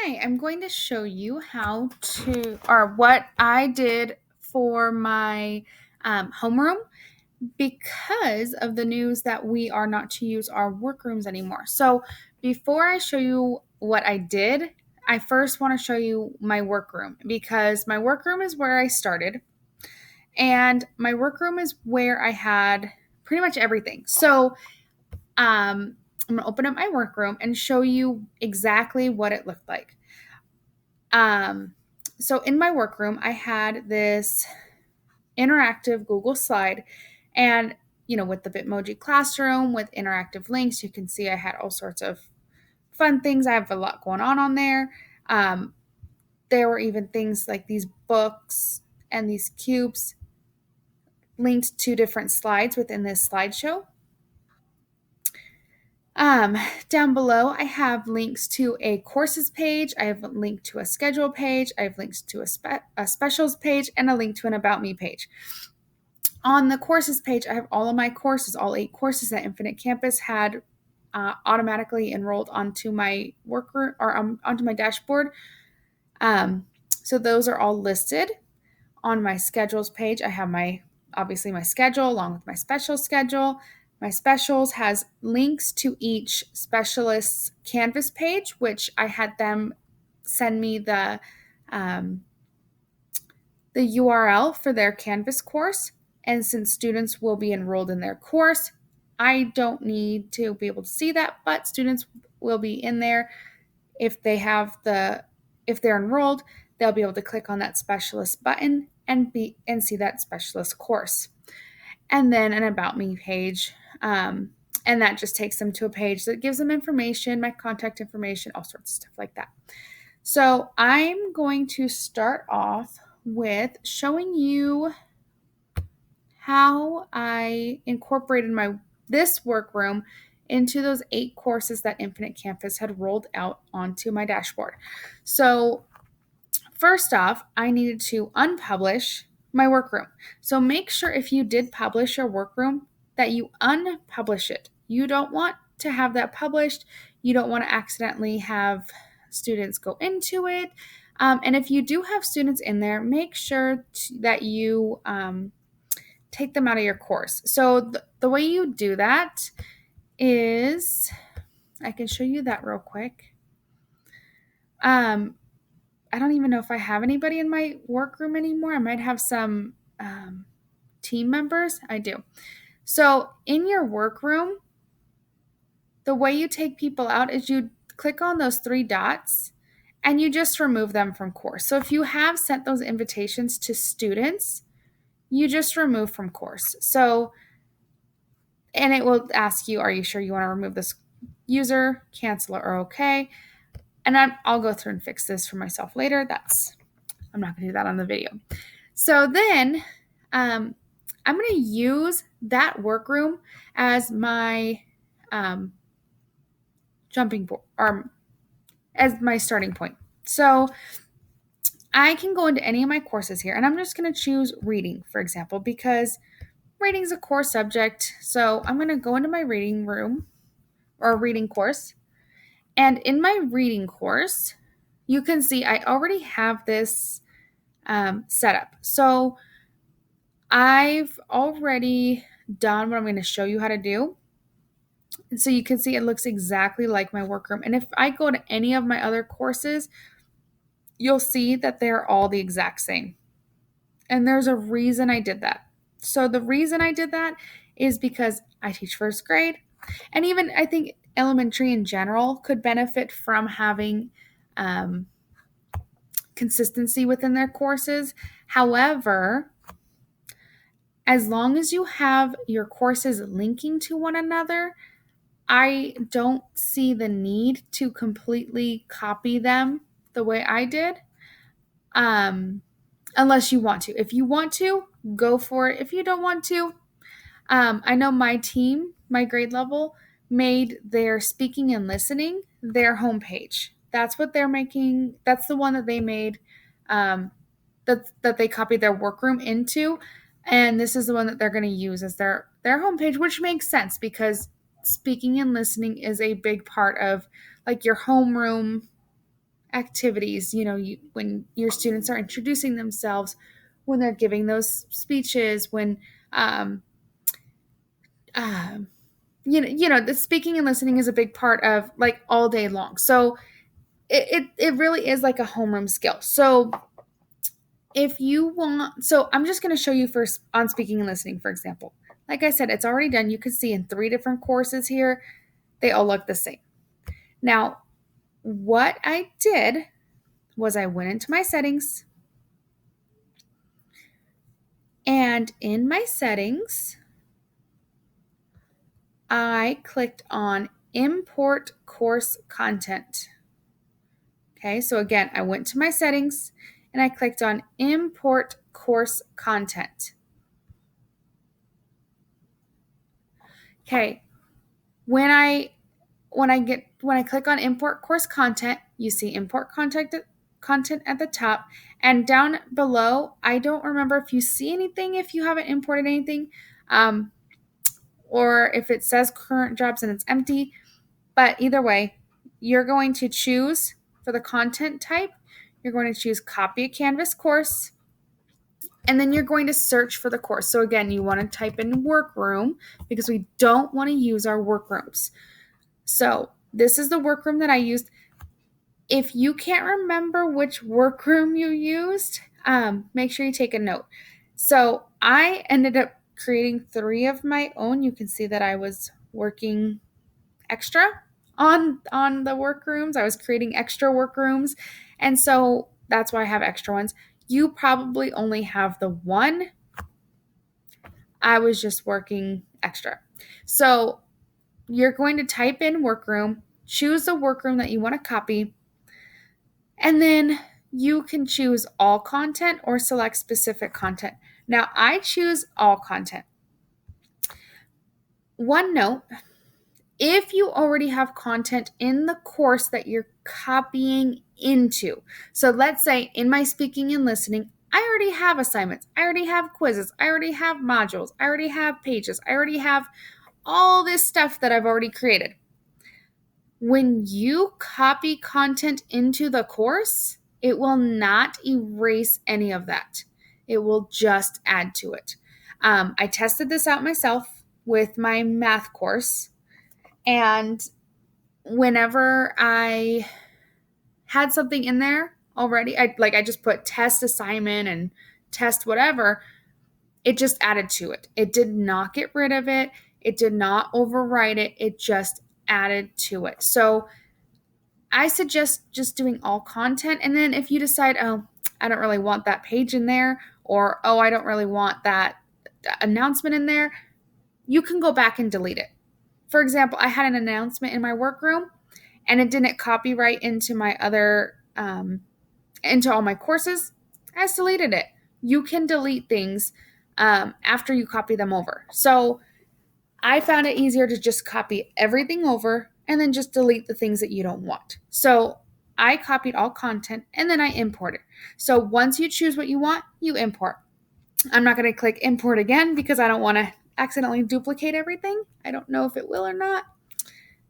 Hi, I'm going to show you what I did for my homeroom because of the news that we are not to use our workrooms anymore. So before I show you what I did, I first want to show you my workroom because my workroom is where I started and my workroom is where I had pretty much everything. So I'm going to open up my workroom and show you exactly what it looked like. Um, so in my workroom, I had this interactive Google slide, and with the Bitmoji classroom with interactive links, you can see I had all sorts of fun things. I have a lot going on there. Um, there were even things like these books and these cubes linked to different slides within this slideshow. Down below, I have links to a courses page. I have a link to a schedule page. I have links to a specials page and a link to an about me page. On the courses page, I have all of my courses, all 8 courses that Infinite Campus had automatically enrolled onto my onto my dashboard. So those are all listed. On my schedules page, I have obviously my schedule along with my special schedule. My specials has links to each specialist's Canvas page, which I had them send me the URL for their Canvas course. And since students will be enrolled in their course, I don't need to be able to see that, but students will be in there. If they're enrolled, they'll be able to click on that specialist button and see that specialist course. And then an about me page. And that just takes them to a page that gives them information, my contact information, all sorts of stuff like that. So I'm going to start off with showing you how I incorporated this workroom into those 8 courses that Infinite Campus had rolled out onto my dashboard. So first off, I needed to unpublish my workroom. So make sure if you did publish your workroom that you unpublish it. You don't want to have that published. You don't want to accidentally have students go into it. And if you do have students in there, make sure that you take them out of your course. So the way you do that is, I can show you that real quick. I don't even know if I have anybody in my workroom anymore. I might have some team members. I do. So in your workroom, the way you take people out is you click on those 3 dots and you just remove them from course. So if you have sent those invitations to students, you just remove from course. So, and it will ask you, are you sure you want to remove this user, cancel it, or okay? And I'll go through and fix this for myself later. I'm not going to do that on the video. So then I'm going to use that workroom as my jumping board, or as my starting point. So I can go into any of my courses here, and I'm just going to choose reading, for example, because reading is a core subject. So I'm going to go into my reading room or reading course. And in my reading course, you can see I already have this set up. So I've already done what I'm going to show you how to do. And so you can see it looks exactly like my workroom. And if I go to any of my other courses, you'll see that they're all the exact same. And there's a reason I did that. So the reason I did that is because I teach first grade. And even I think elementary in general could benefit from having consistency within their courses. However, as long as you have your courses linking to one another, I don't see the need to completely copy them the way I did, unless you want to. If you want to, go for it. If you don't want to, I know my team, my grade level, made their speaking and listening their homepage. That's what they're making. That's the one that they made, that they copied their workroom into. And this is the one that they're going to use as their homepage, which makes sense because speaking and listening is a big part of like your homeroom activities, when your students are introducing themselves, when they're giving those speeches, when um, uh, the speaking and listening is a big part of like all day long. So it really is like a homeroom skill. So if you want, so I'm just going to show you first on speaking and listening, for example. Like I said, it's already done. You can see in 3 different courses here, they all look the same. Now, what I did was I went into my settings, and in my settings, I clicked on import course content. Okay, so again, I went to my settings and I clicked on import course content. Okay, when I click on import course content, you see import content at the top, and down below, I don't remember if you see anything if you haven't imported anything, or if it says current jobs and it's empty. But either way, you're going to choose for the content type, you're going to choose copy a Canvas course, and then you're going to search for the course. So again, you want to type in workroom because we don't want to use our workrooms. So this is the workroom that I used. If you can't remember which workroom you used, make sure you take a note. So I ended up creating 3 of my own. You can see that I was working extra on the workrooms. I was creating extra workrooms, and so that's why I have extra ones. You probably only have the one. I was just working extra. So you're going to type in workroom, choose the workroom that you want to copy, and then you can choose all content or select specific content. Now, I choose all content. One note, if you already have content in the course that you're copying into, so let's say in my speaking and listening, I already have assignments, I already have quizzes, I already have modules, I already have pages, I already have all this stuff that I've already created. When you copy content into the course, it will not erase any of that. It will just add to it. I tested this out myself with my math course, and whenever I had something in there already, I just put test assignment and test whatever, it just added to it. It did not get rid of it. It did not overwrite it. It just added to it. So I suggest just doing all content. And then if you decide, oh, I don't really want that page in there, or, oh, I don't really want that announcement in there, you can go back and delete it. For example, I had an announcement in my workroom and it didn't copyright into my other, into all my courses. I just deleted it. You can delete things after you copy them over. So I found it easier to just copy everything over and then just delete the things that you don't want. So I copied all content and then I import it. So once you choose what you want, you import. I'm not going to click import again because I don't want to accidentally duplicate everything. I don't know if it will or not.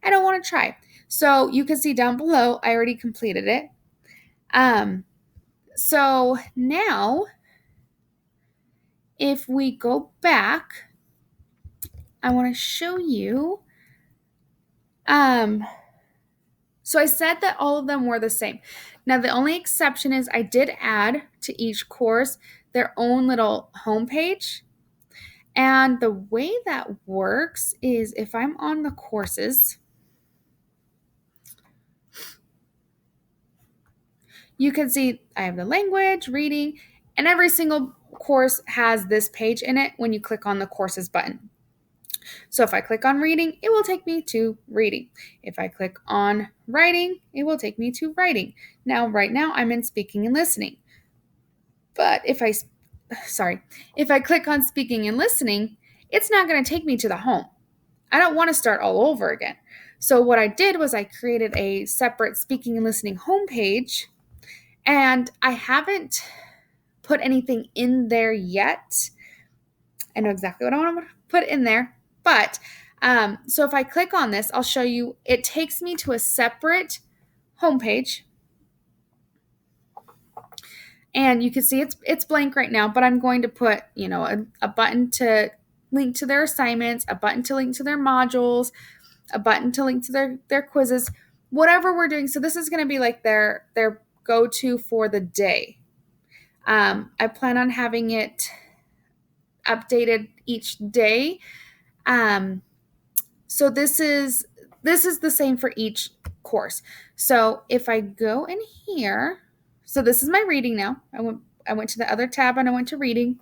I don't want to try. So you can see down below, I already completed it. So now, if we go back, I want to show you. So I said that all of them were the same. Now, the only exception is I did add to each course their own little homepage. And the way that works is if I'm on the courses, you can see I have the language, reading, and every single course has this page in it when you click on the courses button. So if I click on reading, it will take me to reading. If I click on writing, it will take me to writing. Now, right now, I'm in speaking and listening. But if I click on speaking and listening, it's not going to take me to the home. I don't want to start all over again. So what I did was I created a separate speaking and listening homepage, and I haven't put anything in there yet. I know exactly what I want to put in there. But so if I click on this, I'll show you, it takes me to a separate homepage. And you can see it's blank right now, but I'm going to put, a button to link to their assignments, a button to link to their modules, a button to link to their quizzes, whatever we're doing. So this is going to be like their go-to for the day. I plan on having it updated each day. So this is the same for each course. So if I go in here, so this is my reading now. I went to the other tab and I went to reading.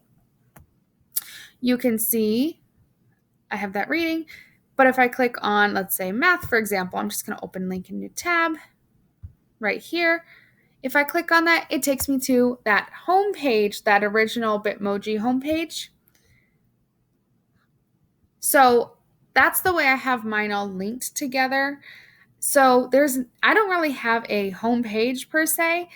You can see I have that reading. But if I click on, let's say math, for example, I'm just going to open link in new tab right here. If I click on that, it takes me to that home page, that original Bitmoji homepage. So that's the way I have mine all linked together. So I don't really have a home page per se,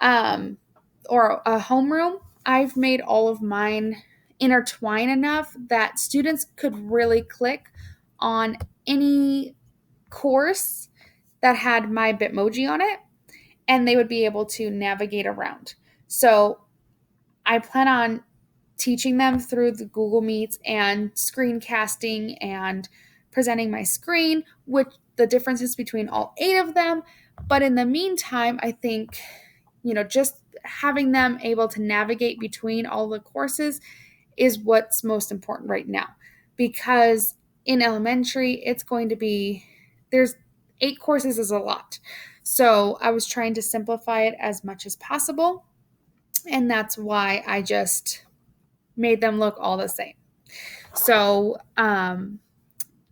or a homeroom. I've made all of mine intertwine enough that students could really click on any course that had my Bitmoji on it, and they would be able to navigate around. So I plan on teaching them through the Google Meets and screencasting and presenting my screen, which the differences between all 8 of them. But in the meantime, I think, just having them able to navigate between all the courses is what's most important right now. Because in elementary, it's going to be, there's 8 courses is a lot. So I was trying to simplify it as much as possible. And that's why I just made them look all the same. So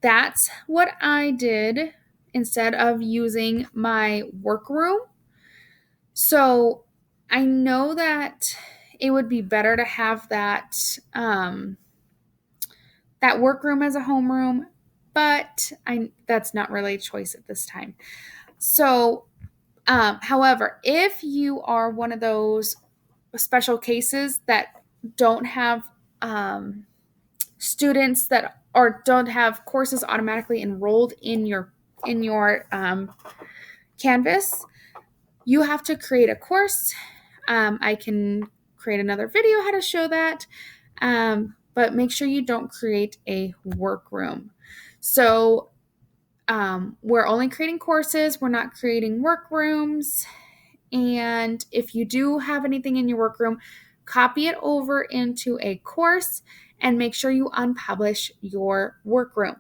that's what I did instead of using my workroom. So I know that it would be better to have that that workroom as a homeroom, but that's not really a choice at this time. So, however, if you are one of those special cases that don't have students that or don't have courses automatically enrolled in your Canvas, you have to create a course. I can create another video how to show that, but make sure you don't create a workroom. So we're only creating courses. We're not creating workrooms. And if you do have anything in your workroom, copy it over into a course and make sure you unpublish your workroom.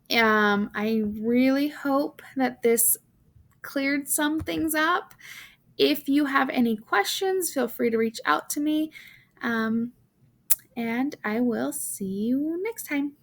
I really hope that this cleared some things up. If you have any questions, feel free to reach out to me. And I will see you next time.